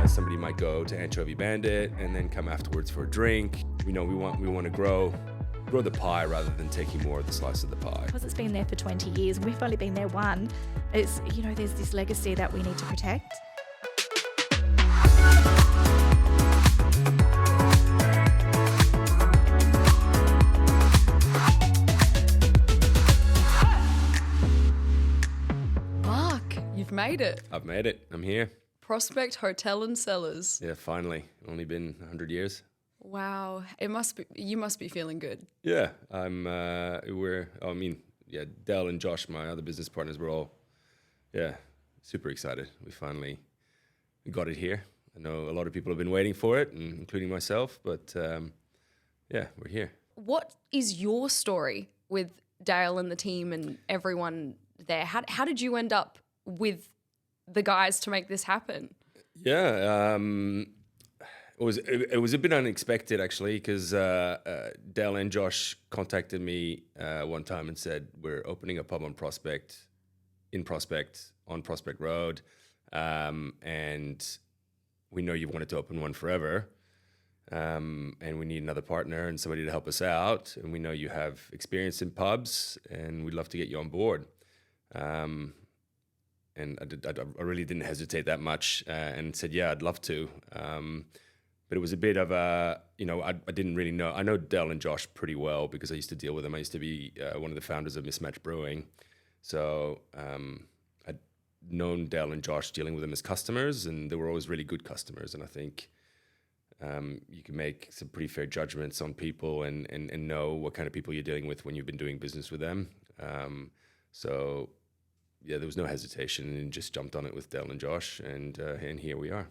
somebody might go to Anchovy Bandit and then come afterwards for a drink. We want to grow the pie rather than taking more of the slice of the pie. Because it's been there for 20 years and we've only been there one, it's, there's this legacy that we need to protect. Marc, you've made it. I've made it. I'm here. Prospect Hotel and Cellars. Yeah, finally. Only been 100 years. Wow, you must be feeling good. Yeah, Del and Josh, my other business partners, were all, super excited. We finally got it here. I know a lot of people have been waiting for it, including myself, but we're here. What is your story with Dale and the team and everyone there? How did you end up with the guys to make this happen? Yeah, it was a bit unexpected actually, because Dale and Josh contacted me one time and said, we're opening a pub on Prospect on Prospect Road, and we know you've wanted to open one forever, and we need another partner and somebody to help us out, and we know you have experience in pubs, and we'd love to get you on board. And I really didn't hesitate that much, and said, yeah, I'd love to. But it was a bit of a, I didn't really know. I know Del and Josh pretty well because I used to deal with them. I used to be one of the founders of Mismatch Brewing. So I'd known Del and Josh dealing with them as customers, and they were always really good customers. And I think you can make some pretty fair judgments on people and know what kind of people you're dealing with when you've been doing business with them. So there was no hesitation, and just jumped on it with Del and Josh, and here we are.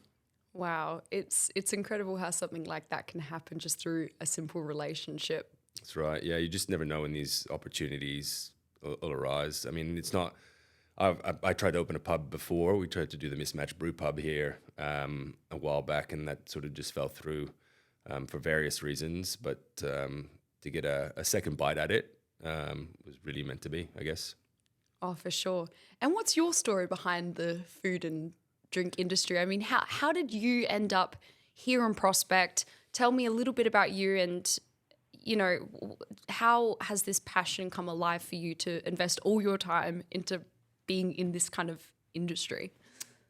Wow, it's incredible how something like that can happen just through a simple relationship. That's right. Yeah, you just never know when these opportunities will arise. I mean, it's not. I tried to open a pub before. We tried to do the Mismatch Brew Pub here a while back, and that sort of just fell through for various reasons. But to get a second bite at it was really meant to be, I guess. Oh, for sure. And what's your story behind the food and drink industry? I mean, how did you end up here on Prospect? Tell me a little bit about you, and how has this passion come alive for you to invest all your time into being in this kind of industry?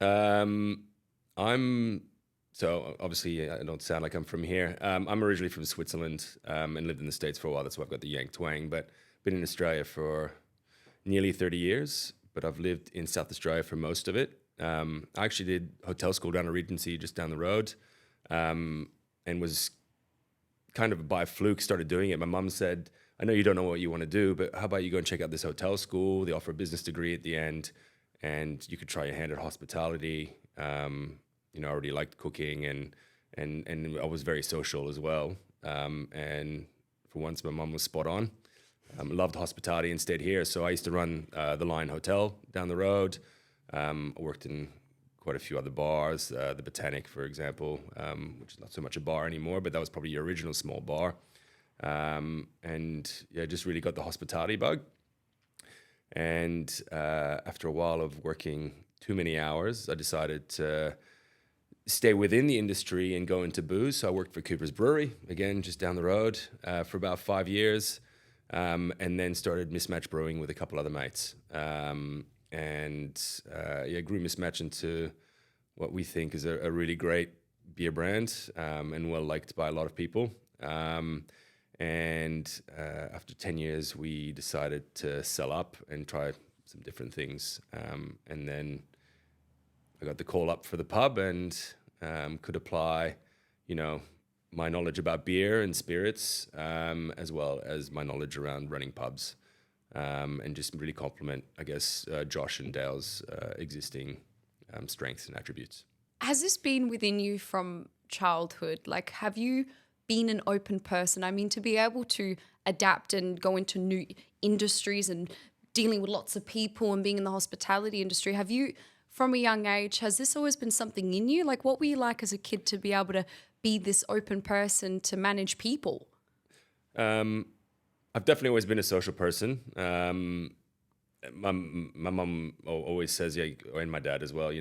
So obviously I don't sound like I'm from here. I'm originally from Switzerland and lived in the States for a while. That's why I've got the Yank twang, but been in Australia for nearly 30 years, but I've lived in South Australia for most of it. I actually did hotel school down at Regency just down the road, and was kind of by fluke started doing it. My mum said, I know you don't know what you want to do, but how about you go and check out this hotel school? They offer a business degree at the end, and you could try your hand at hospitality. I already liked cooking, and I was very social as well. And for once, my mum was spot on. Loved hospitality and stayed here. So I used to run the Lion Hotel down the road. I worked in quite a few other bars, the Botanic, for example, which is not so much a bar anymore, but that was probably your original small bar. Just really got the hospitality bug. And after a while of working too many hours, I decided to stay within the industry and go into booze. So I worked for Cooper's Brewery, again, just down the road, for about 5 years, and then started Mismatch Brewing with a couple other mates. Grew Mismatch into what we think is a really great beer brand, and well liked by a lot of people. After 10 years, we decided to sell up and try some different things. And then I got the call up for the pub, and could apply, my knowledge about beer and spirits, as well as my knowledge around running pubs. And just really complement, I guess, Josh and Dale's existing strengths and attributes. Has this been within you from childhood? Like, have you been an open person? I mean, to be able to adapt and go into new industries and dealing with lots of people and being in the hospitality industry, have you, from a young age, has this always been something in you? Like, what were you like as a kid to be able to be this open person to manage people? I've definitely always been a social person. My mum always says, and my dad as well,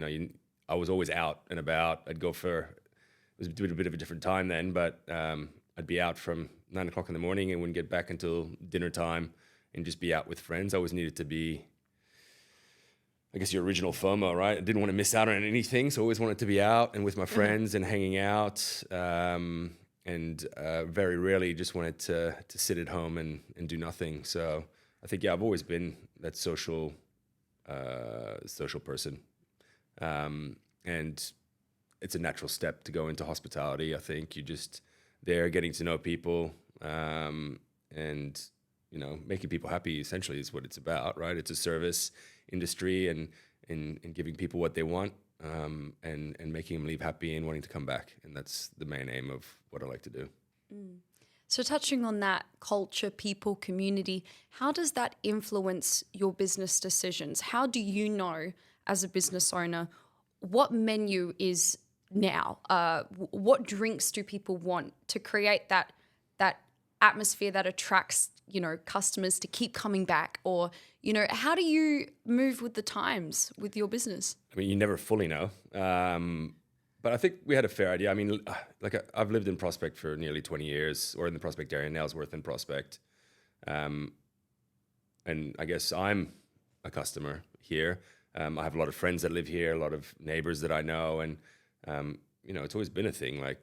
I was always out and about. I'd go for, it was a bit of a different time then, but I'd be out from 9 o'clock in the morning and wouldn't get back until dinner time and just be out with friends. I always needed to be, I guess, your original FOMO, right? I didn't want to miss out on anything, so I always wanted to be out and with my friends and hanging out, and very rarely just wanted to sit at home and do nothing. So I think, yeah, I've always been that social person, and it's a natural step to go into hospitality. I think you just there getting to know people, and making people happy essentially is what it's about, right? It's a service industry, and giving people what they want, and making them leave happy and wanting to come back. And that's the main aim of what I like to do. So touching on that culture, people, community, how does that influence your business decisions? How do you know as a business owner what menu is now? What drinks do people want to create that atmosphere that attracts, customers to keep coming back? Or, how do you move with the times with your business? I mean, you never fully know. But I think we had a fair idea. I mean, I've lived in Prospect for nearly 20 years, or in the Prospect area, Nailsworth and Prospect. And I guess I'm a customer here. I have a lot of friends that live here, a lot of neighbors that I know. And, it's always been a thing. Like,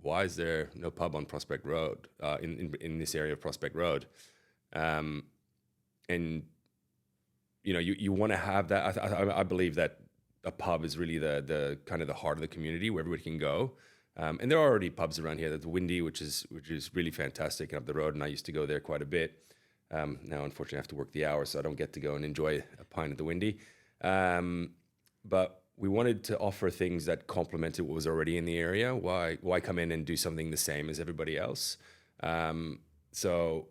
why is there no pub on Prospect Road, in this area of Prospect Road? And, you want to have that. I believe that a pub is really the kind of the heart of the community where everybody can go. And there are already pubs around here. There's the Windy, which is really fantastic, and up the road, and I used to go there quite a bit. Now, unfortunately, I have to work the hours, so I don't get to go and enjoy a pint at the Windy. But we wanted to offer things that complemented what was already in the area. Why come in and do something the same as everybody else? So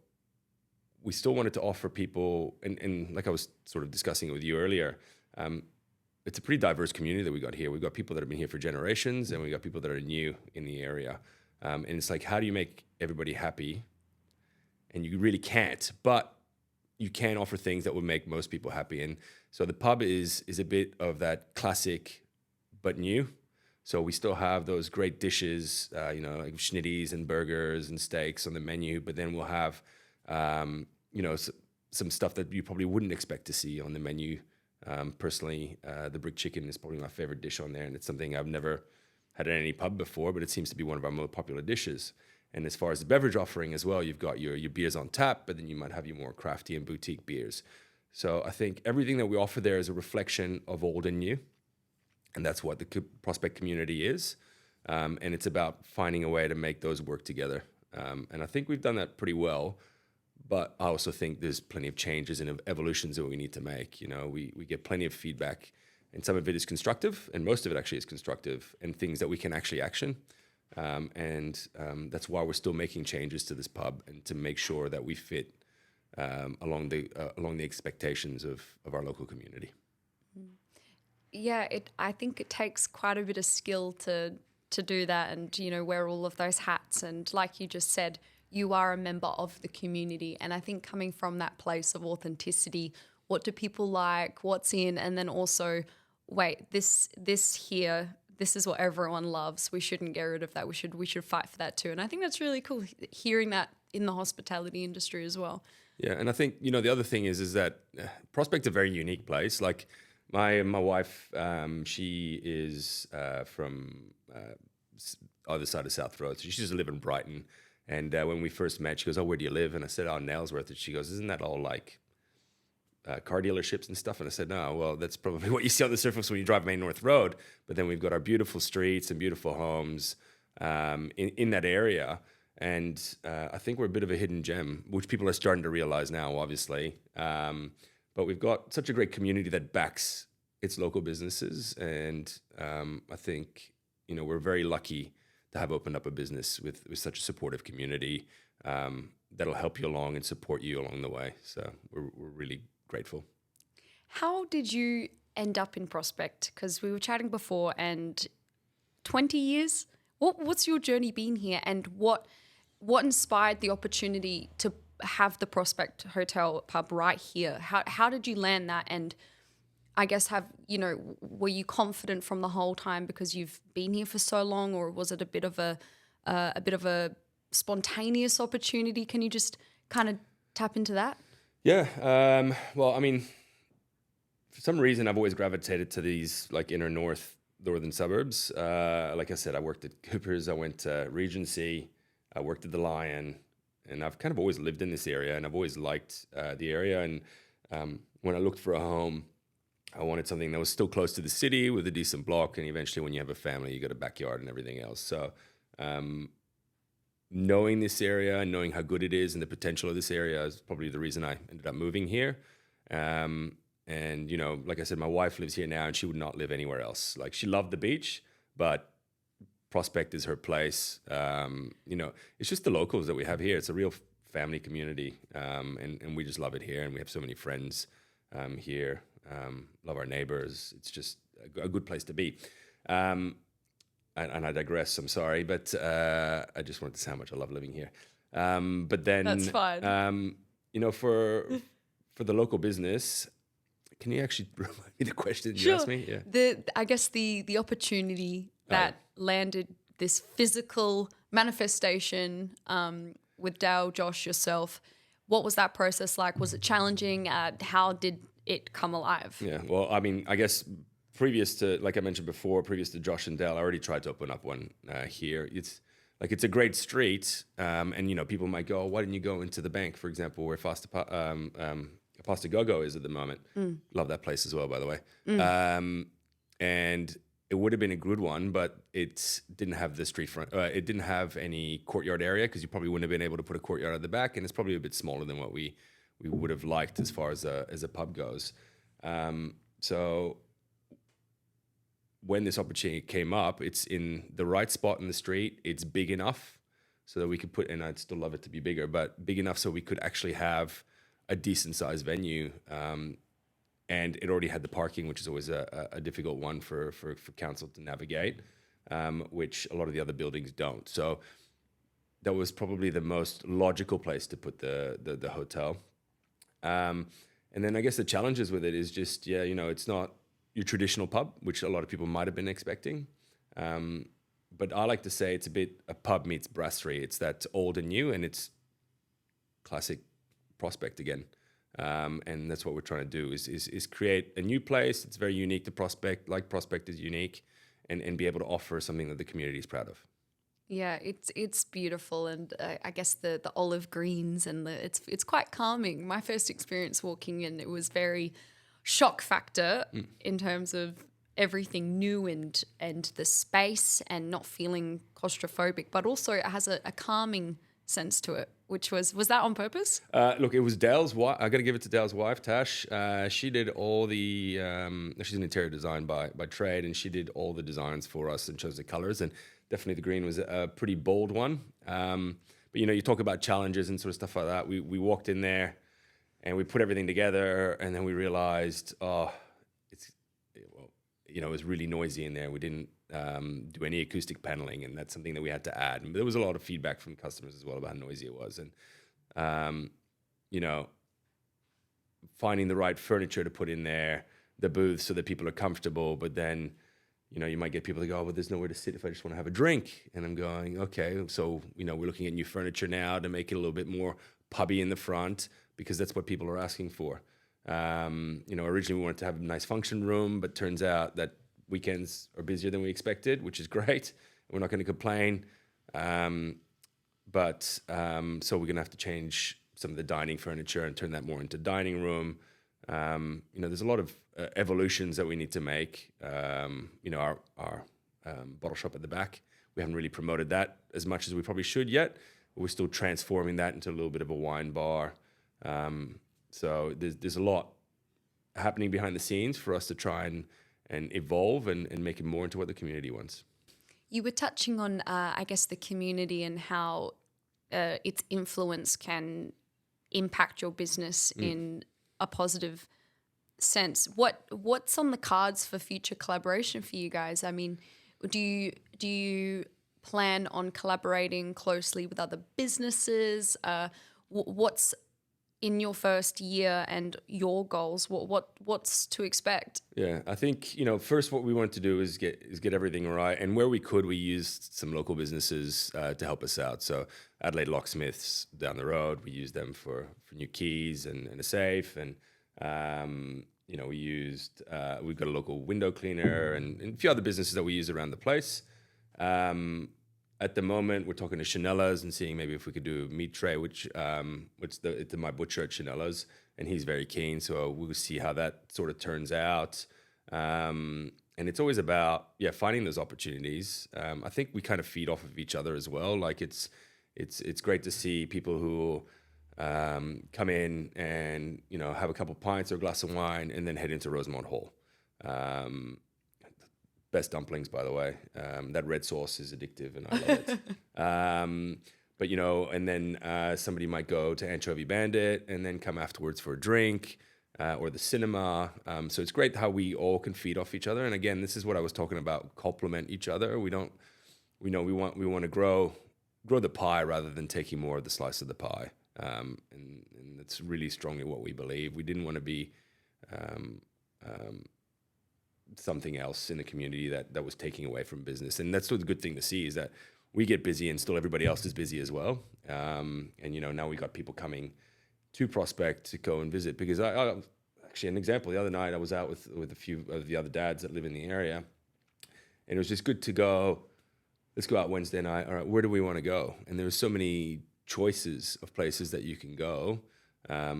we still wanted to offer people, and like I was sort of discussing it with you earlier, it's a pretty diverse community that we got here. We've got people that have been here for generations, and we got people that are new in the area. And it's like, how do you make everybody happy? And you really can't, but you can offer things that will make most people happy. And so the pub is a bit of that classic, but new. So we still have those great dishes, like schnitties and burgers and steaks on the menu, but then we'll have, some stuff that you probably wouldn't expect to see on the menu. Personally, the brick chicken is probably my favorite dish on there, and it's something I've never had at any pub before, but it seems to be one of our most popular dishes. And as far as the beverage offering as well, you've got your beers on tap, but then you might have your more crafty and boutique beers. So I think everything that we offer there is a reflection of old and new, and that's what the Prospect community is. And it's about finding a way to make those work together. And I think we've done that pretty well. But I also think there's plenty of changes and evolutions that we need to make. We get plenty of feedback, and some of it is constructive, and most of it actually is constructive, and things that we can actually action. That's why we're still making changes to this pub, and to make sure that we fit along the expectations of our local community. Yeah, I think it takes quite a bit of skill to do that, and wear all of those hats. And like you just said, you are a member of the community. And I think coming from that place of authenticity, what do people like, what's in, and then also, wait, this here, this is what everyone loves. We shouldn't get rid of that. We should fight for that too. And I think that's really cool hearing that in the hospitality industry as well. Yeah, and I think, the other thing is that Prospect's a very unique place. Like my wife, she is from other side of South Road. So she used to live in Brighton. And when we first met, she goes, "Oh, where do you live?" And I said, "Oh, Nailsworth." And she goes, "Isn't that all like car dealerships and stuff?" And I said, "No, well, that's probably what you see on the surface when you drive Main North Road. But then we've got our beautiful streets and beautiful homes in that area. And I think we're a bit of a hidden gem, which people are starting to realize now, obviously. But we've got such a great community that backs its local businesses. And I think, we're very lucky to have opened up a business with such a supportive community that'll help you along and support you along the way. So we're really grateful. How did you end up in Prospect? Because we were chatting before, and 20 years? What's your journey been here, and what inspired the opportunity to have the Prospect Hotel pub right here? How did you land that? And I guess were you confident from the whole time because you've been here for so long, or was it a bit of a spontaneous opportunity? Can you just kind of tap into that? Yeah. Well, I mean, for some reason, I've always gravitated to these like northern suburbs. Like I said, I worked at Cooper's, I went to Regency, I worked at the Lion, and I've kind of always lived in this area, and I've always liked the area. And when I looked for a home, I wanted something that was still close to the city with a decent block. And eventually, when you have a family, you got a backyard and everything else. So knowing this area and knowing how good it is and the potential of this area is probably the reason I ended up moving here. And, you know, like I said, my wife lives here now and she would not live anywhere else. Like, she loved the beach, but Prospect is her place. You know, it's just the locals that we have here. It's a real family community, and we just love it here. And we have so many friends here. Love our neighbors. It's just a good place to be. And I digress. I'm sorry, but I just wanted to say how much I love living here. But then That's fine. You know, for the local business, can you actually remind me the question you asked me? Yeah. I guess the opportunity that landed this physical manifestation with Dale, Josh, yourself. What was that process like? Was it challenging? How did it come alive? Yeah. Well, I mean, I guess previous to, like I mentioned before, previous to Josh and Dale, I already tried to open up one here. It's a great street, and you know, people might go, oh, why didn't you go into the bank, for example, where Pasta Go-Go is at the moment. Love that place as well, by the way. And it would have been a good one, but it didn't have the street front. It didn't have any courtyard area because you probably wouldn't have been able to put a courtyard at the back, and it's probably a bit smaller than what we would have liked as far as a pub goes. So when this opportunity came up, it's in the right spot in the street. It's big enough so that we could put, and I'd still love it to be bigger, but big enough so we could actually have a decent sized venue. And it already had the parking, which is always a difficult one for council to navigate, which a lot of the other buildings don't. So that was probably the most logical place to put the hotel. And then I guess the challenges with it is just, you know, it's not your traditional pub, which a lot of people might have been expecting. But I like to say it's a bit a pub meets brasserie. It's that old and new, and it's classic Prospect again. And that's what we're trying to do is create a new place. It's very unique to Prospect, like Prospect is unique, and be able to offer something that the community is proud of. Yeah, it's beautiful, and I guess the olive greens and it's quite calming. My first experience walking in, it was very shock factor in terms of everything new and the space and not feeling claustrophobic, but also it has a calming sense to it, which was that on purpose? Look, it was Dale's wife. I got to give it to Dale's wife, Tash. She did all the. She's an interior design by trade, and she did all the designs for us and chose the colors. And definitely the green was a pretty bold one. But you know, you talk about challenges and sort of stuff like that. We walked in there, and we put everything together, and then we realized, it was really noisy in there. We didn't do any acoustic paneling, and that's something that we had to add. And there was a lot of feedback from customers as well about how noisy it was, and you know, finding the right furniture to put in there, the booths so that people are comfortable. But then, you know, you might get people to go, oh, well, there's nowhere to sit if I just want to have a drink. And I'm going, okay, so you know, we're looking at new furniture now to make it a little bit more pubby in the front because that's what people are asking for. You know, originally we wanted to have a nice function room, but turns out that weekends are busier than we expected, which is great. We're not going to complain. But so we're going to have to change some of the dining furniture and turn that more into dining room. You know, there's a lot of evolutions that we need to make. You know, our bottle shop at the back, we haven't really promoted that as much as we probably should yet. We're still transforming that into a little bit of a wine bar. So there's a lot happening behind the scenes for us to try and evolve and make it more into what the community wants. You were touching on, I guess, the community and how its influence can impact your business in a positive sense. What's on the cards for future collaboration for you guys? I mean, do you plan on collaborating closely with other businesses? What's in your first year and your goals? What's to expect? Yeah, I think, first what we wanted to do is get everything right, and where we could, we used some local businesses to help us out. So Adelaide Locksmiths down the road, we used them for new keys and a safe, and we've got a local window cleaner and a few other businesses that we use around the place. At the moment, we're talking to Chanella's and seeing maybe if we could do a meat tray, which it's my butcher at Chanella's, and he's very keen. So we'll see how that sort of turns out. And it's always about finding those opportunities. I think we kind of feed off of each other as well. Like it's great to see people who come in and have a couple of pints or a glass of wine and then head into Rosemont Hall. Best dumplings, by the way. That red sauce is addictive, and I love it. But and then somebody might go to Anchovy Bandit and then come afterwards for a drink or the cinema. So it's great how we all can feed off each other. And again, this is what I was talking about: complement each other. We want to grow the pie rather than taking more of the slice of the pie. And that's really strongly what we believe. We didn't want to be something else in the community that was taking away from business. And that's the good thing to see, is that we get busy and still everybody else is busy as well. And now we got people coming to Prospect to go and visit, because I actually, an example, the other night I was out with a few of the other dads that live in the area, and it was just good to go. Let's go out Wednesday night. All right, where do we want to go? And there were so many choices of places that you can go.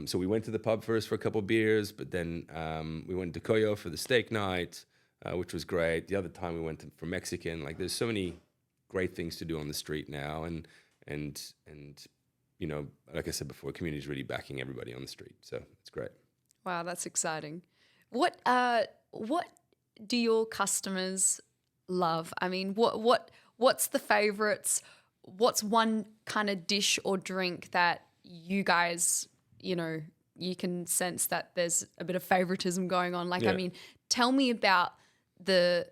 So we went to the pub first for a couple of beers, but then we went to Coyo for the steak night, which was great. The other time we went for Mexican. Like, there's so many great things to do on the street now, and like I said before, community is really backing everybody on the street, so it's great. Wow, that's exciting. What do your customers love? I mean, what's the favorites? What's one kind of dish or drink that you guys, you can sense that there's a bit of favoritism going on? Like, Yeah. I mean, tell me about the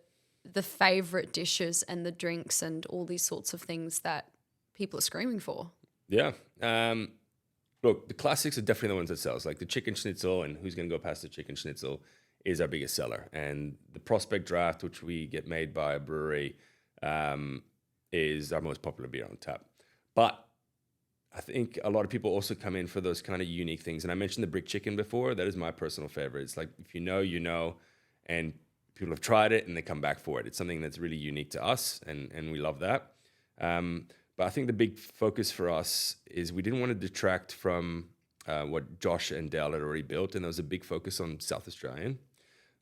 favorite dishes and the drinks and all these sorts of things that people are screaming for. Yeah. Look, the classics are definitely the ones that sells. Like the chicken schnitzel, and who's going to go past the chicken schnitzel, is our biggest seller. And the Prospect Draft, which we get made by a brewery, is our most popular beer on tap. But I think a lot of people also come in for those kind of unique things. And I mentioned the brick chicken before. That is my personal favorite. It's like, if you know, and people have tried it and they come back for it. It's something that's really unique to us, and we love that. But I think the big focus for us is we didn't want to detract from what Josh and Dale had already built, and there was a big focus on South Australian.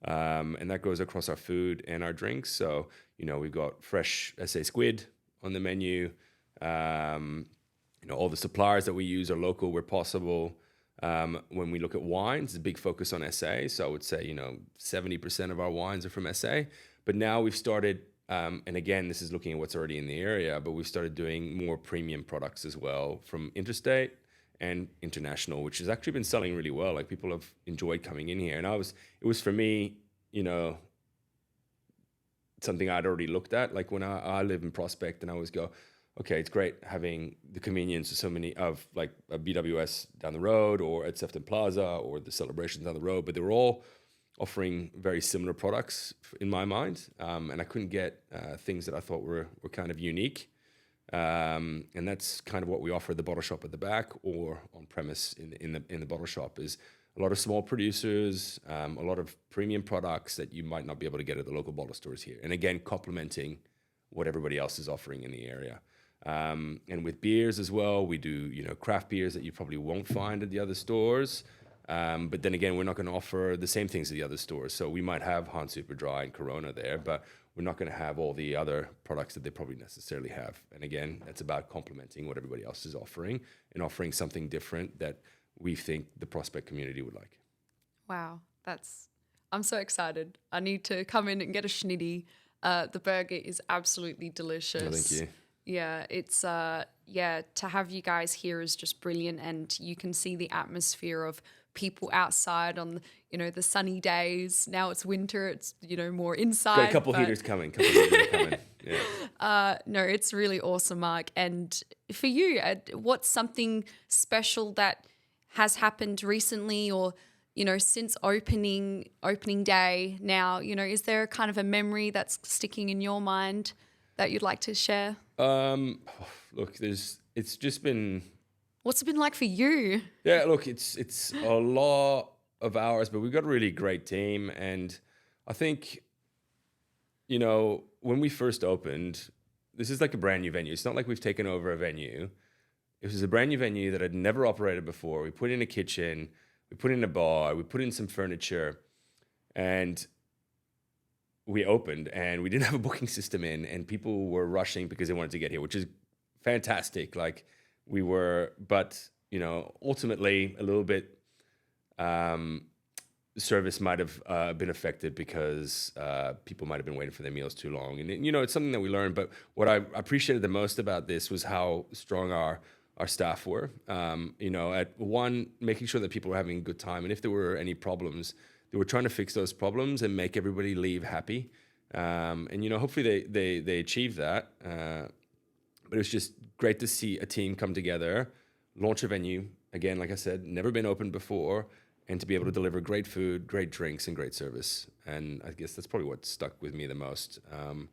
And that goes across our food and our drinks. So, we've got fresh SA squid on the menu. All the suppliers that we use are local where possible. When we look at wines, a big focus on SA. So I would say, 70% of our wines are from SA. But now we've started, and again, this is looking at what's already in the area, but we've started doing more premium products as well from interstate and international, which has actually been selling really well. Like, people have enjoyed coming in here. And it was for me, something I'd already looked at. Like, when I live in Prospect, and I always go, okay, it's great having the convenience of so many of like a BWS down the road, or at Sefton Plaza, or the Celebrations down the road, but they were all offering very similar products in my mind. And I couldn't get things that I thought were kind of unique. And that's kind of what we offer at the bottle shop at the back, or on premise in the bottle shop, is a lot of small producers, a lot of premium products that you might not be able to get at the local bottle stores here. And again, complementing what everybody else is offering in the area. And with beers as well, we do, craft beers that you probably won't find at the other stores. But then again, we're not going to offer the same things at the other stores. So we might have Han Super Dry and Corona there, but we're not going to have all the other products that they probably necessarily have. And again, it's about complementing what everybody else is offering, and offering something different that we think the Prospect community would like. Wow, I'm so excited. I need to come in and get a schnitty. The burger is absolutely delicious. Oh, thank you. Yeah, it's to have you guys here is just brilliant, and you can see the atmosphere of people outside on the sunny days. Now it's winter, it's more inside. Got a couple heaters coming. Yeah. No, it's really awesome, Mark. And for you, what's something special that has happened recently, or since opening day now? Is there kind of a memory that's sticking in your mind that you'd like to share? Look, it's just been. What's it been like for you? Yeah, look, it's a lot of hours, but we've got a really great team, and I think, when we first opened, this is like a brand new venue. It's not like we've taken over a venue. It was a brand new venue that had never operated before. We put in a kitchen, we put in a bar, we put in some furniture, and we opened, and we didn't have a booking system in, and people were rushing because they wanted to get here, which is fantastic. Like but ultimately a little bit, service might have been affected because people might have been waiting for their meals too long. And, it's something that we learned. But what I appreciated the most about this was how strong our staff were. At one, making sure that people were having a good time. And if there were any problems, they were trying to fix those problems and make everybody leave happy. And, hopefully they achieved that. But it was just great to see a team come together, launch a venue. Again, like I said, never been opened before, and to be able to deliver great food, great drinks, and great service. And I guess that's probably what stuck with me the most. And,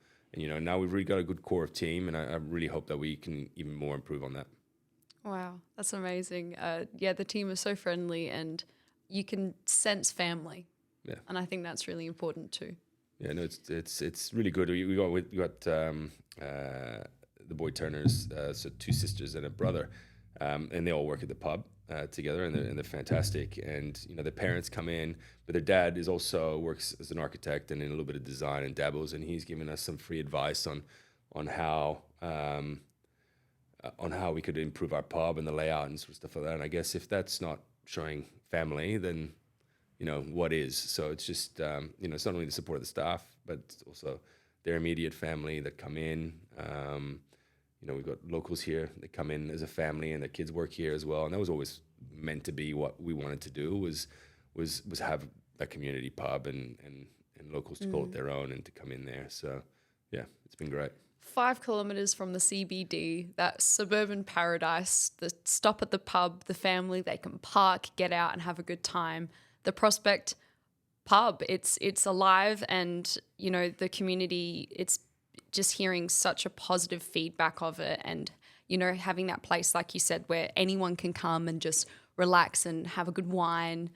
now we've really got a good core of team, and I really hope that we can even more improve on that. Wow, that's amazing. The team is so friendly, and you can sense family. Yeah. And I think that's really important too. Yeah, no, it's really good. We got the Boyd Turners, so two sisters and a brother, and they all work at the pub together, and they're fantastic. And their parents come in, but their dad works as an architect and in a little bit of design and dabbles, and he's given us some free advice on how we could improve our pub and the layout and sort of stuff like that. And I guess if that's not showing family, then what is? So it's just it's not only the support of the staff, but also their immediate family that come in. We've got locals here that come in as a family, and their kids work here as well. And that was always meant to be what we wanted to do, was have that community pub and locals to call it their own and to come in there. So yeah, it's been great. 5 kilometers from the CBD, that suburban paradise, the stop at the pub, the family, they can park, get out and have a good time. The Prospect pub, it's alive, and the community, it's just hearing such a positive feedback of it, and having that place, like you said, where anyone can come and just relax and have a good wine.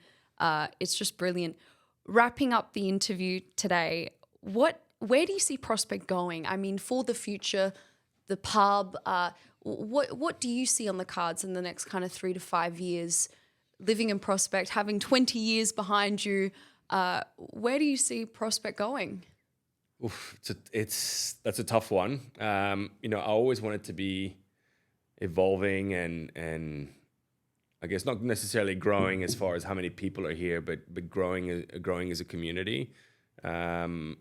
It's just brilliant. Wrapping up the interview today, where do you see Prospect going? I mean, for the future, the pub, what do you see on the cards in the next kind of 3 to 5 years? Living in Prospect, having 20 years behind you, where do you see Prospect going? Oof, that's a tough one. I always want it to be evolving and I guess not necessarily growing as far as how many people are here, but growing as a community. That's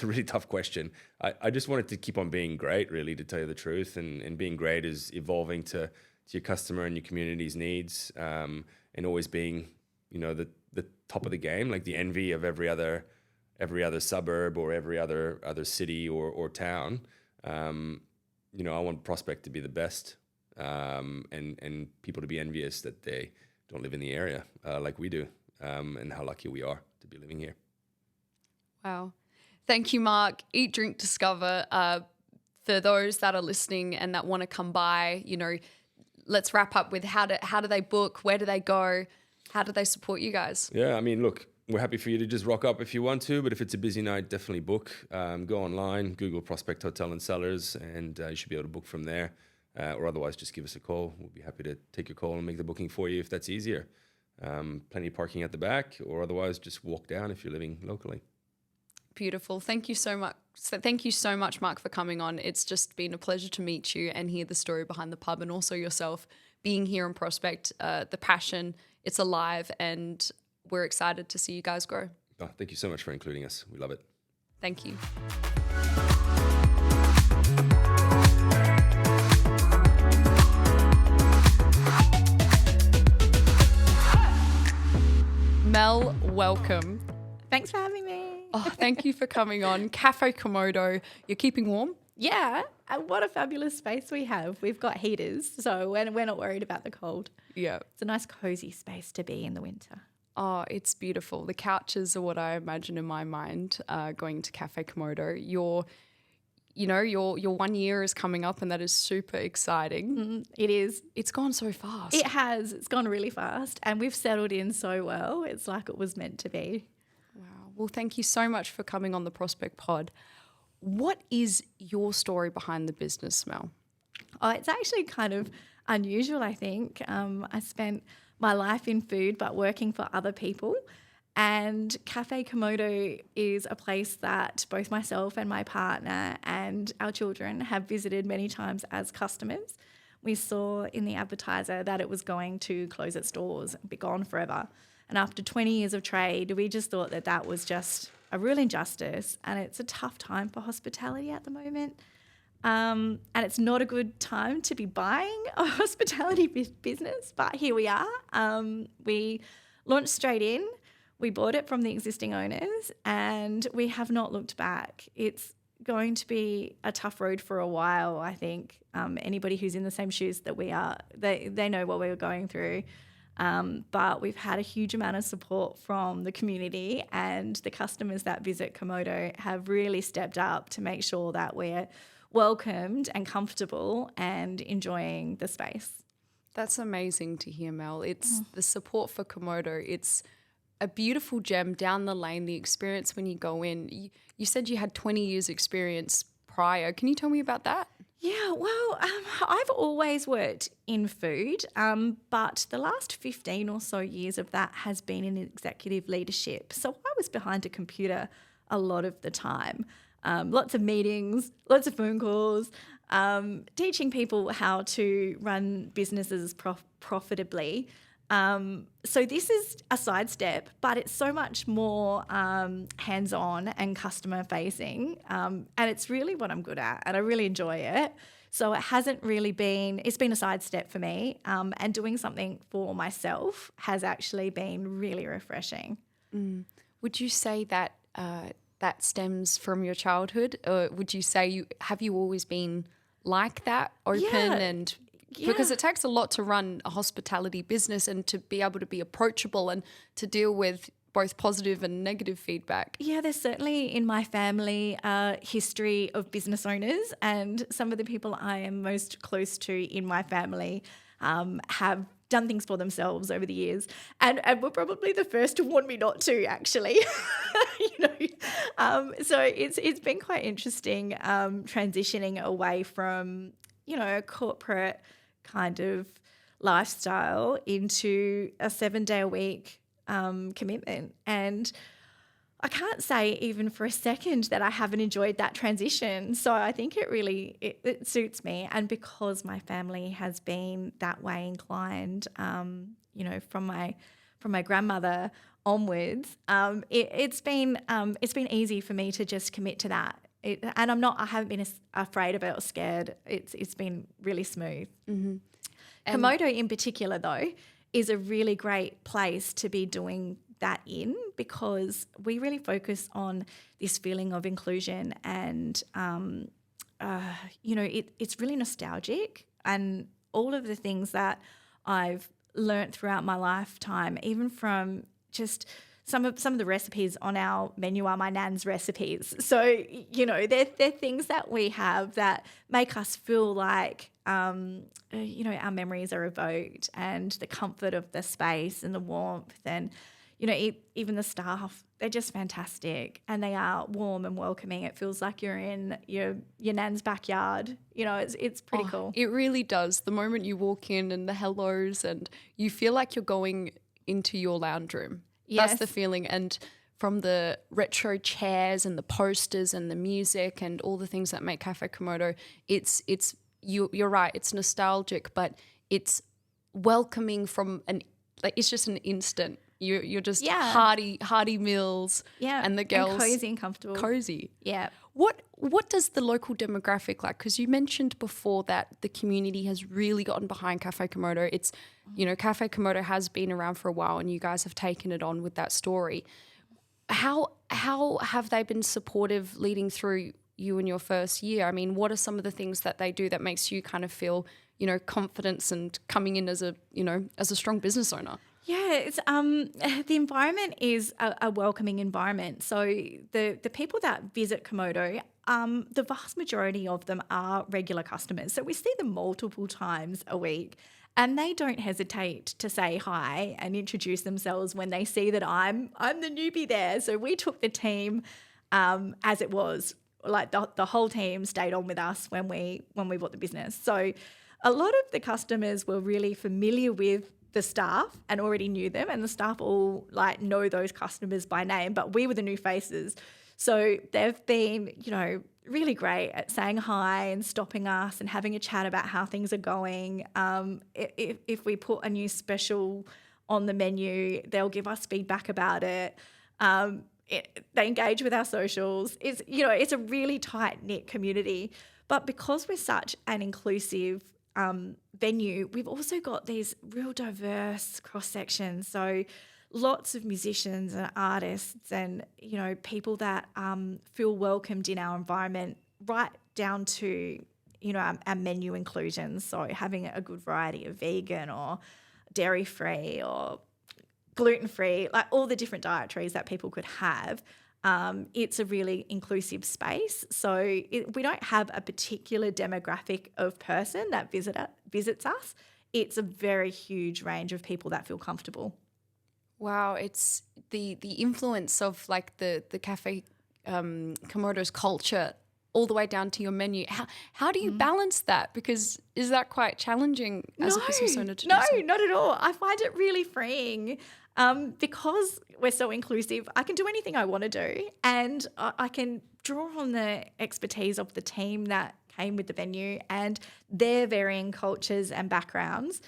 a really tough question. I just want it to keep on being great, really, to tell you the truth. And being great is evolving to your customer and your community's needs, and always being, the top of the game, like the envy of every other suburb or every other city or town. I want Prospect to be the best, and people to be envious that they don't live in the area like we do, and how lucky we are to be living here. Wow. Thank you, Marc. Eat, Drink, Discover. For those that are listening and that want to come by, let's wrap up with how do they book? Where do they go? How do they support you guys? Yeah, I mean, look, we're happy for you to just rock up if you want to, but if it's a busy night, definitely book. Go online, Google Prospect Hotel Cellars, and you should be able to book from there. Or otherwise, just give us a call. We'll be happy to take your call and make the booking for you if that's easier. Plenty of parking at the back, or otherwise, just walk down if you're living locally. Beautiful. Thank you so much. Thank you so much, Marc, for coming on. It's just been a pleasure to meet you and hear the story behind the pub, and also yourself being here in Prospect. The passion, it's alive, and we're excited to see you guys grow. Oh, thank you so much for including us. We love it. Thank you. Mel, welcome. Thanks for having me. Oh, thank you for coming on. Café Komodo. You're keeping warm? Yeah, and what a fabulous space we have. We've got heaters, so we're not worried about the cold. Yeah. It's a nice cozy space to be in the winter. Oh, it's beautiful. The couches are what I imagine in my mind going to Café Komodo. Your 1 year is coming up and that is super exciting. It is. It's gone so fast. It has. It's gone really fast and we've settled in so well. It's like it was meant to be. Wow. Well, thank you so much for coming on the Prospect Pod. What is your story behind the business, Mel? Oh, it's actually kind of unusual, I think. I spent my life in food but working for other people. And Café Komodo is a place that both myself and my partner and our children have visited many times as customers. We saw in the advertiser that it was going to close its doors and be gone forever. And after 20 years of trade, we just thought that that was just a real injustice, and it's a tough time for hospitality at the moment. And it's not a good time to be buying a hospitality business, but here we are. We launched straight in. We bought it from the existing owners and we have not looked back. It's going to be a tough road for a while, I think. Anybody who's in the same shoes that we are, they know what we were going through. But we've had a huge amount of support from the community, and the customers that visit Komodo have really stepped up to make sure that we're welcomed and comfortable and enjoying the space. That's amazing to hear, Mel. It's the support for Komodo. It's a beautiful gem down the lane, the experience when you go in. You said you had 20 years experience prior. Can you tell me about that? Yeah, well, I've always worked in food, but the last 15 or so years of that has been in executive leadership. So I was behind a computer a lot of the time. Lots of meetings, lots of phone calls, teaching people how to run businesses profitably. So this is a sidestep, but it's so much more hands-on and customer-facing, and it's really what I'm good at, and I really enjoy it. So it's been a sidestep for me, and doing something for myself has actually been really refreshing. Would you say that that stems from your childhood, or would you say have you always been like that, open because it takes a lot to run a hospitality business and to be able to be approachable and to deal with both positive and negative feedback. Yeah, there's certainly in my family history of business owners, and some of the people I am most close to in my family have done things for themselves over the years, and were probably the first to warn me not to, actually. So it's been quite interesting transitioning away from a corporate kind of lifestyle into a 7-day-a-week commitment. And I can't say even for a second that I haven't enjoyed that transition. So I think it suits me. And because my family has been that way inclined, from my grandmother onwards, it's been easy for me to just commit to that. I haven't been afraid of it or scared. It's been really smooth. Mm-hmm. Komodo in particular, though, is a really great place to be doing that in, because we really focus on this feeling of inclusion, and it's really nostalgic, and all of the things that I've learnt throughout my lifetime, even from just some of the recipes on our menu are my nan's recipes. So, they're things that we have that make us feel like, our memories are evoked, and the comfort of the space and the warmth, and, even the staff, they're just fantastic, and they are warm and welcoming. It feels like you're in your nan's backyard. It's pretty cool. It really does. The moment you walk in and the hellos, and you feel like you're going into your lounge room. Yes. That's the feeling. And from the retro chairs and the posters and the music and all the things that make Café Komodo, you're right, it's nostalgic, but it's welcoming it's just an instant. You're just hearty meals, and the girls, and cozy and comfortable. Cozy. Yeah. What does the local demographic like? Because you mentioned before that the community has really gotten behind Café Komodo. It's, Café Komodo has been around for a while, and you guys have taken it on with that story. How have they been supportive leading through you in your first year. I mean, what are some of the things that they do that makes you kind of feel, confidence and coming in as a strong business owner? Yeah, it's the environment is a welcoming environment. So the people that visit Komodo, the vast majority of them are regular customers. So we see them multiple times a week, and they don't hesitate to say hi and introduce themselves when they see that I'm the newbie there. So we took the team as it was. Like the whole team stayed on with us when we bought the business. So a lot of the customers were really familiar with the staff and already knew them, and the staff all like know those customers by name, but we were the new faces. So they've been, really great at saying hi and stopping us and having a chat about how things are going. If we put a new special on the menu, they'll give us feedback about it. They engage with our socials. It's a really tight-knit community. But because we're such an inclusive venue, we've also got these real diverse cross-sections. So lots of musicians and artists and, people that feel welcomed in our environment, right down to, our menu inclusions. So having a good variety of vegan or dairy-free or gluten-free, like all the different dietaries that people could have. It's a really inclusive space. So we don't have a particular demographic of person that visits us. It's a very huge range of people that feel comfortable. Wow, it's the influence of like the Café Komodo's culture all the way down to your menu. How do you balance that? Because is that quite challenging as a business owner to do so? No, not at all. I find it really freeing. Because we're so inclusive, I can do anything I want to do, and I can draw on the expertise of the team that came with the venue and their varying cultures and backgrounds.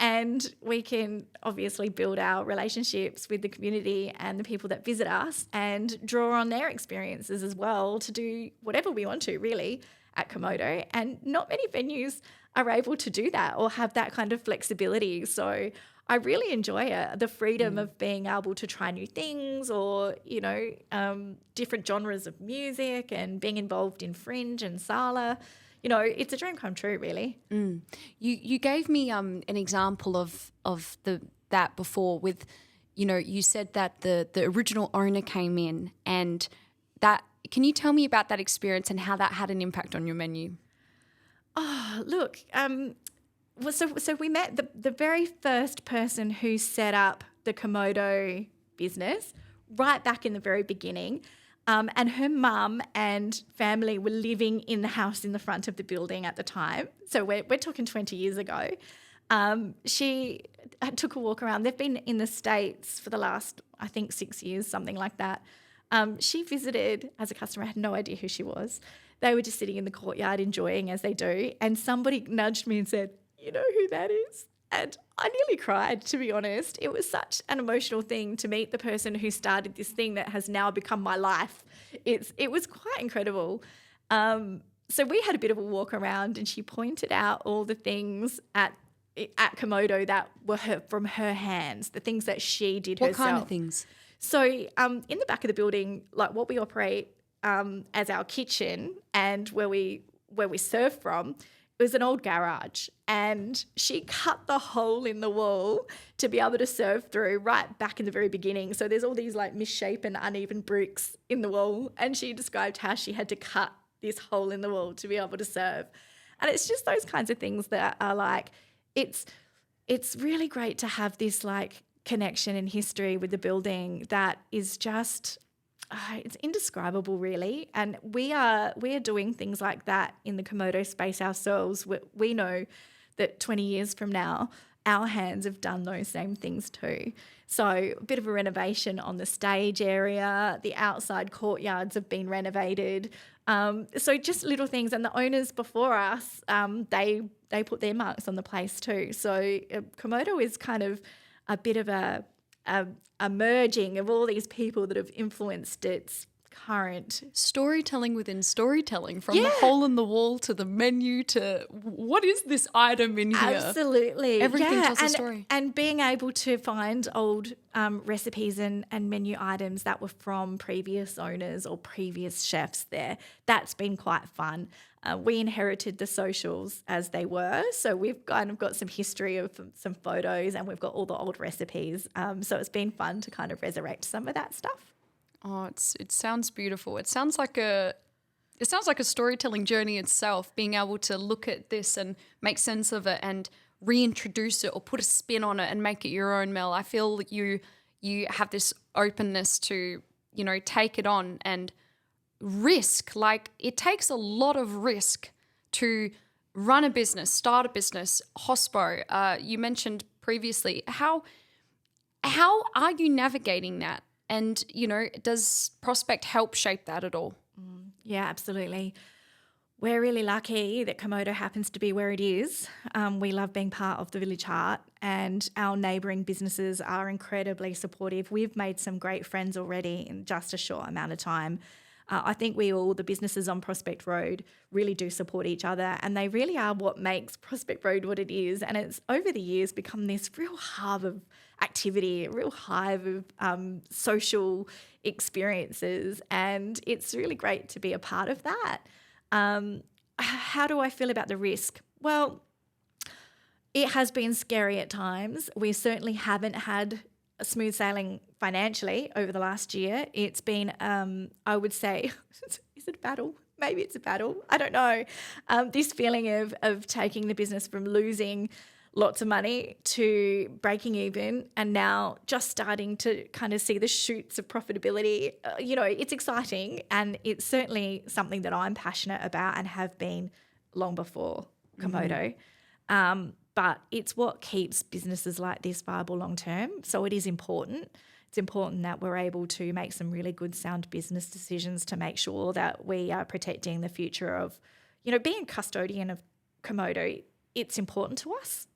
And we can obviously build our relationships with the community and the people that visit us and draw on their experiences as well to do whatever we want to, really, at Komodo. And not many venues are able to do that or have that kind of flexibility. So I really enjoy it, the freedom of being able to try new things or, different genres of music and being involved in Fringe and Sala. It's a dream come true, really. You gave me an example of that before with, you said that the original owner came in, and that, can you tell me about that experience and how that had an impact on your menu? Oh, look, so we met the very first person who set up the Komodo business right back in the very beginning. And her mum and family were living in the house in the front of the building at the time. So we're talking 20 years ago. She took a walk around. They've been in the States for the last, I think, 6 years, something like that. She visited as a customer. I had no idea who she was. They were just sitting in the courtyard enjoying as they do. And somebody nudged me and said, "You know who that is?" And I nearly cried, to be honest. It was such an emotional thing to meet the person who started this thing that has now become my life. It was quite incredible. So we had a bit of a walk around, and she pointed out all the things at Komodo that were from her hands, the things that she did herself. What kind of things? So in the back of the building, like what we operate as our kitchen and where we serve from, it was an old garage, and she cut the hole in the wall to be able to serve through right back in the very beginning. So there's all these like misshapen, uneven bricks in the wall, and she described how she had to cut this hole in the wall to be able to serve. And it's just those kinds of things that are like, it's really great to have this like connection and history with the building that is just it's indescribable, really. And we are doing things like that in the Komodo space ourselves. We know that 20 years from now, our hands have done those same things too. So a bit of a renovation on the stage area. The outside courtyards have been renovated. So just little things. And the owners before us, they put their marks on the place too. So Komodo is kind of a bit of a merging of all these people that have influenced its current. Storytelling within storytelling, from the hole in the wall to the menu to what is this item in here? Absolutely. Everything tells a story. And being able to find old recipes and menu items that were from previous owners or previous chefs there, that's been quite fun. We inherited the socials as they were, so we've kind of got some history of some photos, and we've got all the old recipes. So it's been fun to kind of resurrect some of that stuff. Oh, it sounds beautiful. It sounds like a storytelling journey itself, being able to look at this and make sense of it and reintroduce it or put a spin on it and make it your own, Mel. I feel you have this openness to, take it on and risk. Like, it takes a lot of risk to run a business, start a business, hospo. You mentioned previously, how are you navigating that? And, does Prospect help shape that at all? Yeah, absolutely. We're really lucky that Komodo happens to be where it is. We love being part of the Village Heart, and our neighbouring businesses are incredibly supportive. We've made some great friends already in just a short amount of time. I think the businesses on Prospect Road really do support each other, and they really are what makes Prospect Road what it is. And it's over the years become this real hub of activity, a real hive of social experiences, and it's really great to be a part of that. How do I feel about the risk? Well, it has been scary at times. We certainly haven't had a smooth sailing financially over the last year. It's been, I would say, is it a battle? Maybe it's a battle. I don't know. This feeling of taking the business from losing lots of money to breaking even, and now just starting to kind of see the shoots of profitability. It's exciting, and it's certainly something that I'm passionate about and have been long before Komodo. But it's what keeps businesses like this viable long term. So it is important. It's important that we're able to make some really good, sound business decisions to make sure that we are protecting the future of, being a custodian of Komodo. It's important to us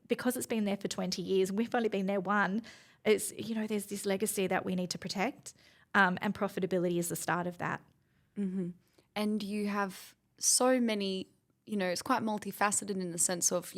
because it's been there for 20 years and we've only been there one. It's, there's this legacy that we need to protect, and profitability is the start of that. Mm-hmm. And you have so many, it's quite multifaceted in the sense of,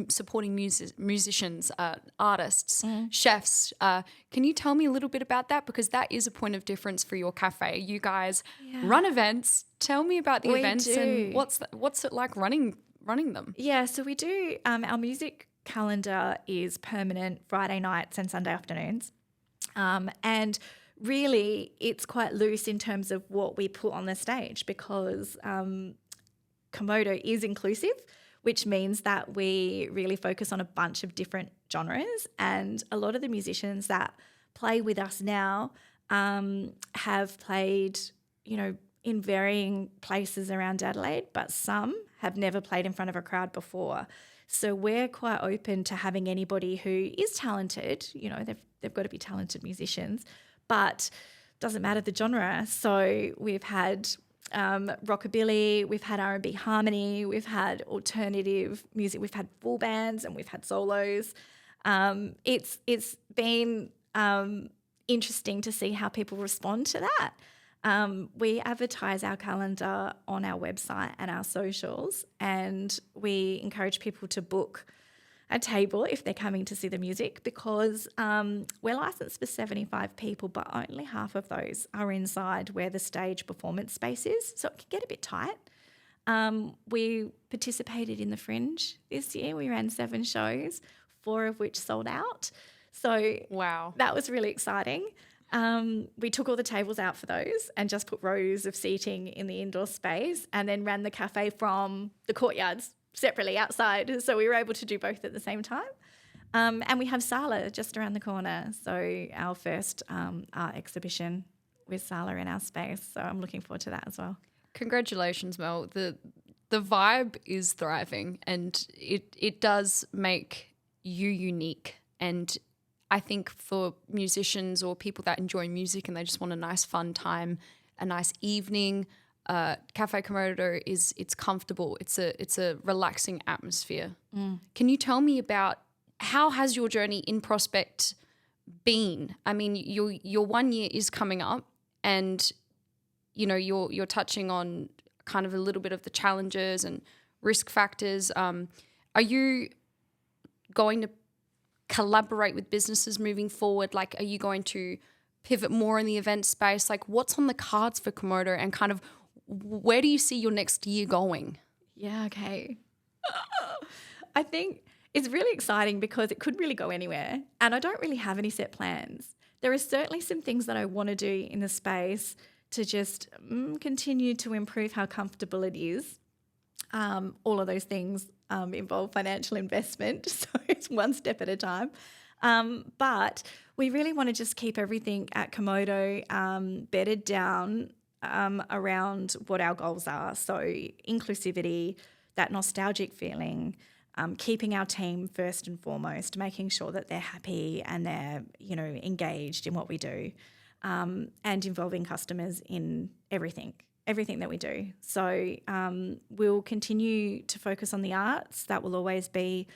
supporting musicians, artists, chefs. Can you tell me a little bit about that? Because that is a point of difference for your cafe. You guys run events. Tell me about the events and what's it like running them? Yeah, so we do, our music calendar is permanent Friday nights and Sunday afternoons. And really it's quite loose in terms of what we put on the stage because Komodo is inclusive, which means that we really focus on a bunch of different genres, and a lot of the musicians that play with us now have played, in varying places around Adelaide, but some have never played in front of a crowd before. So we're quite open to having anybody who is talented, they've got to be talented musicians, but doesn't matter the genre. So we've had rockabilly, we've had R&B harmony, we've had alternative music, we've had full bands, and we've had solos. It's been interesting to see how people respond to that. We advertise our calendar on our website and our socials, and we encourage people to book a table if they're coming to see the music because we're licensed for 75 people, but only half of those are inside where the stage performance space is, so it can get a bit tight. We participated in the Fringe this year. We ran 7 shows, 4 of which sold out. So wow, that was really exciting. We took all the tables out for those and just put rows of seating in the indoor space, and then ran the cafe from the courtyards separately outside. So we were able to do both at the same time. And we have Sala just around the corner. So our first art exhibition with Sala in our space. So I'm looking forward to that as well. Congratulations, Mel. The vibe is thriving, and it does make you unique. And I think for musicians or people that enjoy music and they just want a nice fun time, a nice evening, Café Komodo it's comfortable. It's a relaxing atmosphere. Can you tell me about how has your journey in Prospect been? I mean, your 1 year is coming up, and you're touching on kind of a little bit of the challenges and risk factors. Are you going to collaborate with businesses moving forward? Like, are you going to pivot more in the event space? Like, what's on the cards for Komodo, and kind of where do you see your next year going? Yeah, okay. I think it's really exciting because it could really go anywhere, and I don't really have any set plans. There are certainly some things that I want to do in the space to just continue to improve how comfortable it is. All of those things involve financial investment, so it's one step at a time. But we really want to just keep everything at Komodo bedded down around what our goals are. So inclusivity, that nostalgic feeling, keeping our team first and foremost, making sure that they're happy and they're, engaged in what we do, and involving customers in everything that we do. So we'll continue to focus on the arts. That will always be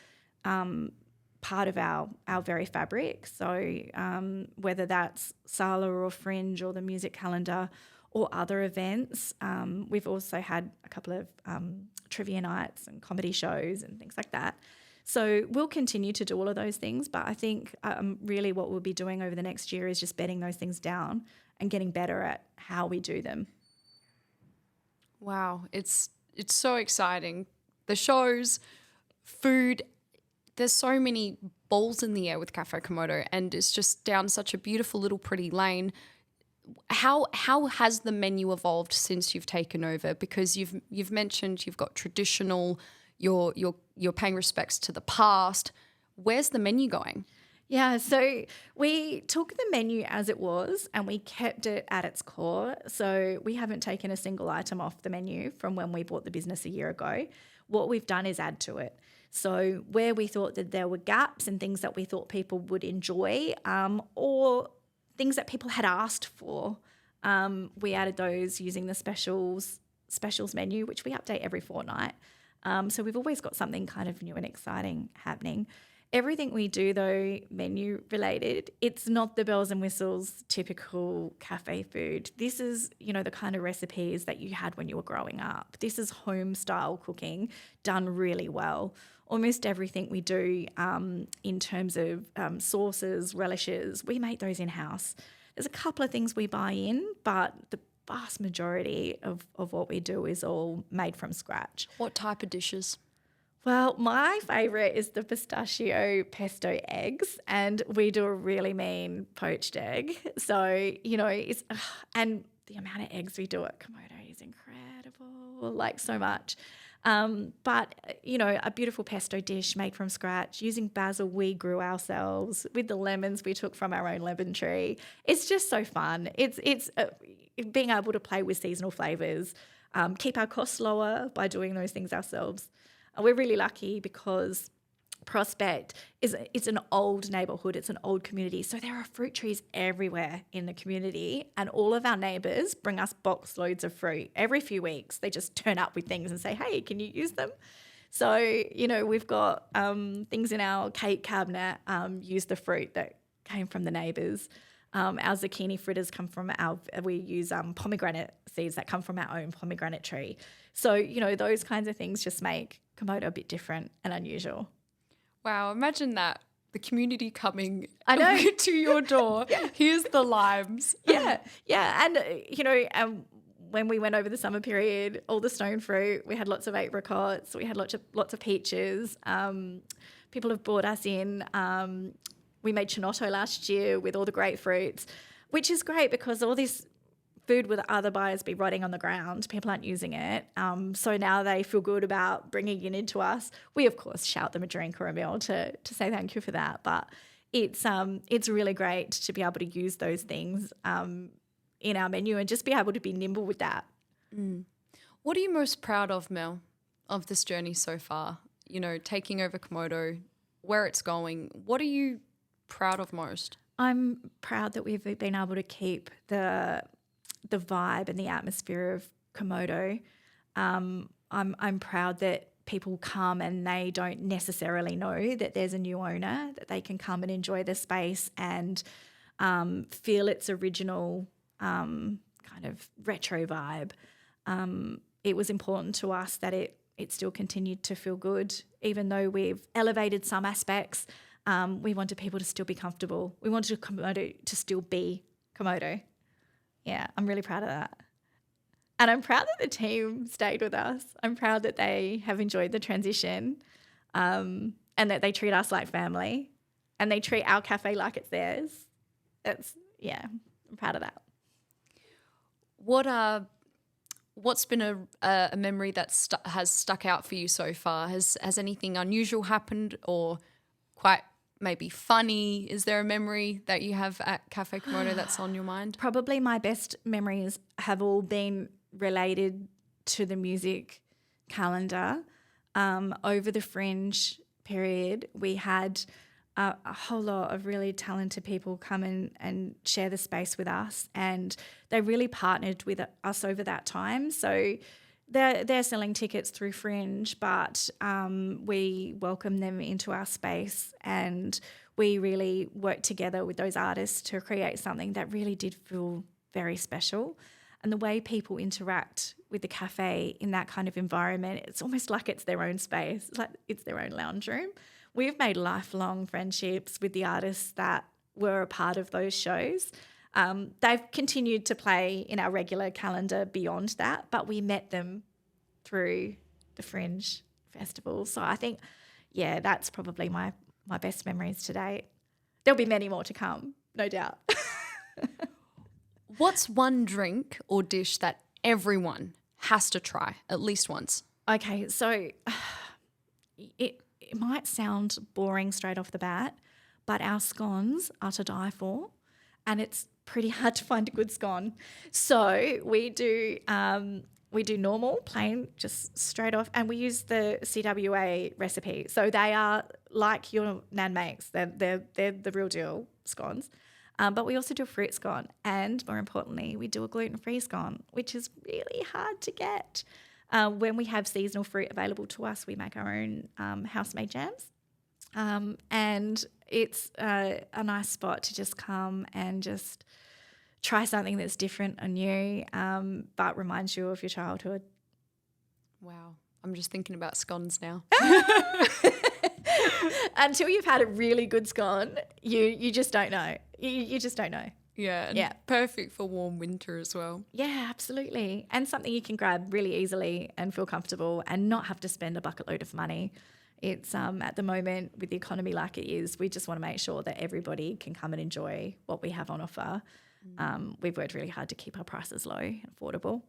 part of our very fabric. So whether that's Sala or Fringe or the music calendar or other events, we've also had a couple of trivia nights and comedy shows and things like that. So we'll continue to do all of those things, but I think really what we'll be doing over the next year is just bedding those things down and getting better at how we do them. Wow, it's so exciting. The shows, food, there's so many balls in the air with Café Komodo, and it's just down such a beautiful little pretty lane. How has the menu evolved since you've taken over? Because you've mentioned you've got traditional, you're paying respects to the past. Where's the menu going? Yeah, so we took the menu as it was and we kept it at its core. So we haven't taken a single item off the menu from when we bought the business a year ago. What we've done is add to it. So where we thought that there were gaps and things that we thought people would enjoy, or things that people had asked for, we added those using the specials menu, which we update every fortnight. So we've always got something kind of new and exciting happening. Everything we do, though, menu related, it's not the bells and whistles typical cafe food. This is, the kind of recipes that you had when you were growing up. This is home style cooking done really well. Almost everything we do in terms of sauces, relishes, we make those in-house. There's a couple of things we buy in, but the vast majority of what we do is all made from scratch. What type of dishes? Well, my favourite is the pistachio pesto eggs, and we do a really mean poached egg. So, it's and the amount of eggs we do at Komodo is incredible, like so much. But, a beautiful pesto dish made from scratch using basil we grew ourselves with the lemons we took from our own lemon tree. It's just so fun. It's being able to play with seasonal flavours, keep our costs lower by doing those things ourselves. We're really lucky because Prospect it's an old neighbourhood, it's an old community. So there are fruit trees everywhere in the community, and all of our neighbours bring us box loads of fruit. Every few weeks they just turn up with things and say, hey, can you use them? So, we've got things in our cake cabinet, use the fruit that came from the neighbours. Our zucchini fritters we use pomegranate seeds that come from our own pomegranate tree. So, those kinds of things just make Komodo a bit different and unusual. Wow, imagine that. The community coming I know. to your door. Yeah. Here's the limes. Yeah. And, when we went over the summer period, all the stone fruit, we had lots of apricots, we had lots of peaches. People have brought us in. We made chinotto last year with all the grapefruits, which is great because all this food would otherwise be rotting on the ground. People aren't using it. So now they feel good about bringing it into us. We, of course, shout them a drink or a meal to say thank you for that. But it's really great to be able to use those things in our menu and just be able to be nimble with that. Mm. What are you most proud of, Mel, of this journey so far? Taking over Komodo, where it's going. What are you proud of most? I'm proud that we've been able to keep the vibe and the atmosphere of Komodo. I'm proud that people come and they don't necessarily know that there's a new owner, that they can come and enjoy the space and feel its original kind of retro vibe. It was important to us that it still continued to feel good, even though we've elevated some aspects. We wanted people to still be comfortable. We wanted Komodo to still be Komodo. Yeah, I'm really proud of that. And I'm proud that the team stayed with us. I'm proud that they have enjoyed the transition, and that they treat us like family and they treat our cafe like it's theirs. I'm proud of that. What's been a memory that has stuck out for you so far? Has anything unusual happened, or quite maybe funny? Is there a memory that you have at Café Komodo that's on your mind? Probably my best memories have all been related to the music calendar. Over the Fringe period, we had a whole lot of really talented people come in and share the space with us, and they really partnered with us over that time. So they're selling tickets through Fringe, but we welcome them into our space, and we really worked together with those artists to create something that really did feel very special. And the way people interact with the cafe in that kind of environment, it's almost like it's their own space. It's like it's their own lounge room. We've made lifelong friendships with the artists that were a part of those shows. They've continued to play in our regular calendar beyond that, but we met them through the Fringe Festival. So I think, that's probably my best memories to date. There'll be many more to come, no doubt. What's one drink or dish that everyone has to try at least once? Okay, so it might sound boring straight off the bat, but our scones are to die for, and it's pretty hard to find a good scone. So we do normal, plain, just straight off, and we use the CWA recipe. So they are like your nan makes. They're the real deal scones. But we also do a fruit scone, and more importantly, we do a gluten-free scone, which is really hard to get. When we have seasonal fruit available to us, we make our own house-made jams. And it's a nice spot to just come and just try something that's different and new, but reminds you of your childhood. Wow. I'm just thinking about scones now. Until you've had a really good scone, you just don't know. You just don't know. Yeah, and perfect for warm winter as well. Yeah, absolutely. And something you can grab really easily and feel comfortable and not have to spend a bucket load of money. It's at the moment, with the economy like it is, we just want to make sure that everybody can come and enjoy what we have on offer. We've worked really hard to keep our prices low and affordable.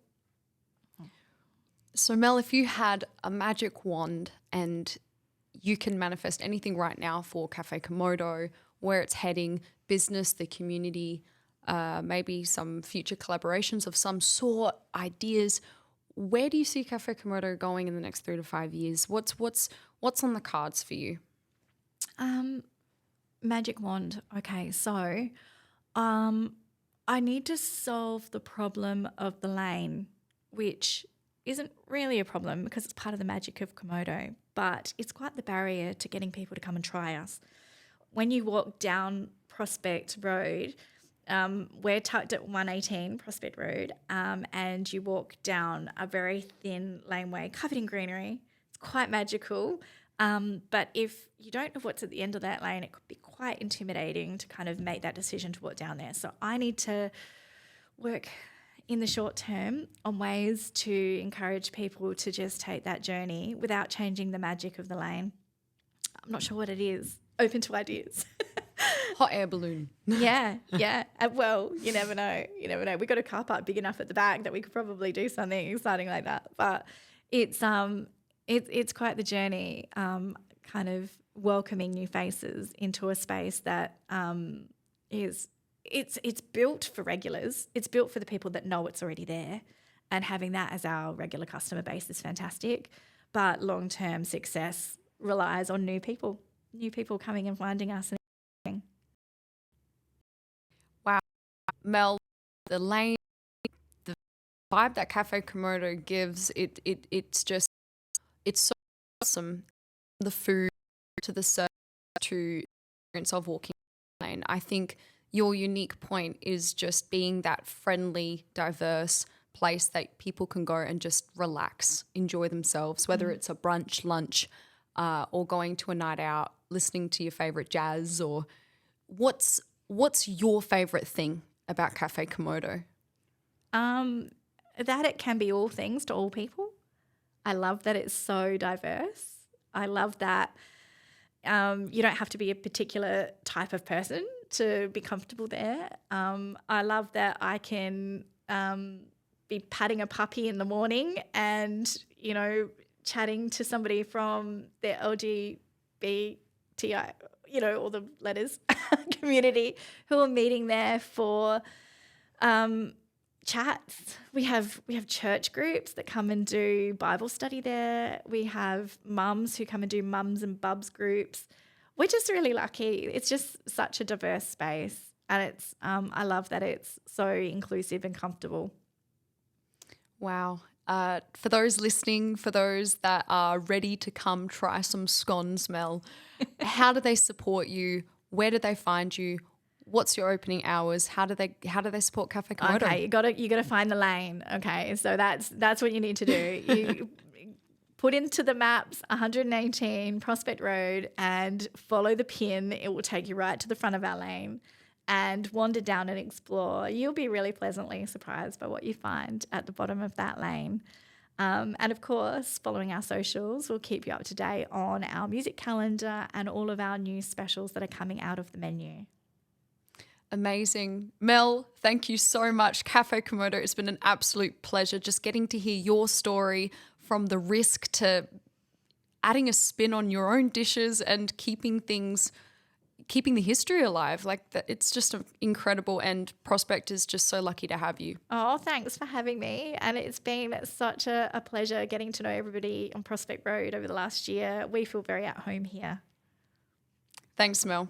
So Mel, if you had a magic wand and you can manifest anything right now for Café Komodo, where it's heading, business, the community, maybe some future collaborations of some sort, ideas, where do you see Café Komodo going in the next 3 to 5 years? What's on the cards for you? Magic wand. Okay, so I need to solve the problem of the lane, which isn't really a problem because it's part of the magic of Komodo, but it's quite the barrier to getting people to come and try us. When you walk down Prospect Road, we're tucked at 118 Prospect Road, and you walk down a very thin laneway covered in greenery. It's quite magical, but if you don't know what's at the end of that lane, it could be quite intimidating to kind of make that decision to walk down there. So I need to work in the short term on ways to encourage people to just take that journey without changing the magic of the lane. I'm not sure what it is. Open to ideas. Hot air balloon. Yeah. Well, you never know. We've got a car park big enough at the back that we could probably do something exciting like that. But it's quite the journey, kind of welcoming new faces into a space that it's built for regulars. It's built for the people that know it's already there, and having that as our regular customer base is fantastic. But long-term success relies on new people coming and finding us. Wow. Mel, the lane, the vibe that Café Komodo gives, it's so awesome. The food to the service to the experience of walking the lane. I think your unique point is just being that friendly, diverse place that people can go and just relax, enjoy themselves, whether it's a brunch, lunch, or going to a night out, listening to your favorite jazz. Or what's your favorite thing about Café Komodo? That it can be all things to all people. I love that it's so diverse. I love that you don't have to be a particular type of person to be comfortable there. I love that I can be patting a puppy in the morning and, chatting to somebody from the LGBTI, all the letters community who are meeting there for chats. We have church groups that come and do Bible study there. We have mums who come and do mums and bubs groups. We're just really lucky. It's just such a diverse space, and it's I love that it's so inclusive and comfortable. Wow. For those listening, for those that are ready to come try some scones, Mel, how do they support you? Where do they find you? What's your opening hours? How do they support Café Komodo? Okay, you gotta find the lane. Okay, so that's what you need to do. You put into the maps 118 Prospect Road and follow the pin. It will take you right to the front of our lane, and wander down and explore. You'll be really pleasantly surprised by what you find at the bottom of that lane. And of course, following our socials will keep you up to date on our music calendar and all of our new specials that are coming out of the menu. Amazing. Mel, thank you so much. Café Komodo, it's been an absolute pleasure just getting to hear your story, from the risk to adding a spin on your own dishes and keeping the history alive. It's just incredible, and Prospect is just so lucky to have you. Oh, thanks for having me. And it's been such a pleasure getting to know everybody on Prospect Road over the last year. We feel very at home here. Thanks, Mel.